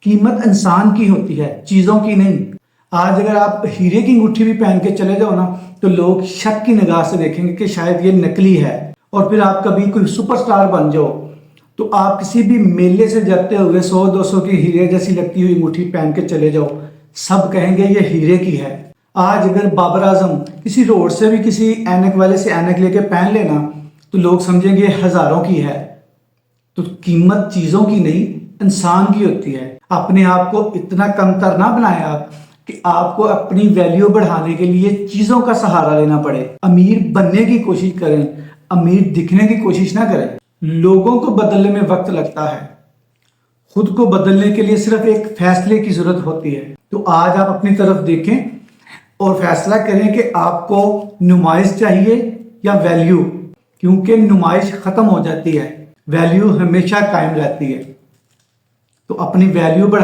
قیمت انسان کی ہوتی ہے، چیزوں کی نہیں۔ آج اگر آپ ہیرے کی انگوٹھی بھی پہن کے چلے جاؤ نا تو لوگ شک کی نگاہ سے دیکھیں گے کہ شاید یہ نکلی ہے۔ اور پھر آپ کبھی کوئی سپر سٹار بن جاؤ تو آپ کسی بھی میلے سے جاتے ہوئے 100-200 کی ہیرے جیسی لگتی ہوئی انگوٹھی پہن کے چلے جاؤ، سب کہیں گے یہ ہیرے کی ہے۔ آج اگر بابر اعظم کسی روڈ سے بھی کسی اینک والے سے اینک لے کے پہن لینا تو لوگ سمجھیں گے ہزاروں کی ہے۔ تو قیمت چیزوں کی نہیں انسان کی ہوتی ہے۔ اپنے آپ کو اتنا کمتر نہ بنائیں آپ کہ آپ کو اپنی ویلیو بڑھانے کے لیے چیزوں کا سہارا لینا پڑے۔ امیر بننے کی کوشش کریں، امیر دکھنے کی کوشش نہ کریں۔ لوگوں کو بدلنے میں وقت لگتا ہے، خود کو بدلنے کے لیے صرف ایک فیصلے کی ضرورت ہوتی ہے۔ تو آج آپ اپنی طرف دیکھیں اور فیصلہ کریں کہ آپ کو نمائش چاہیے یا ویلیو، کیونکہ نمائش ختم ہو جاتی ہے، ویلیو ہمیشہ قائم رہتی ہے۔ تو اپنی ویلیو بڑھا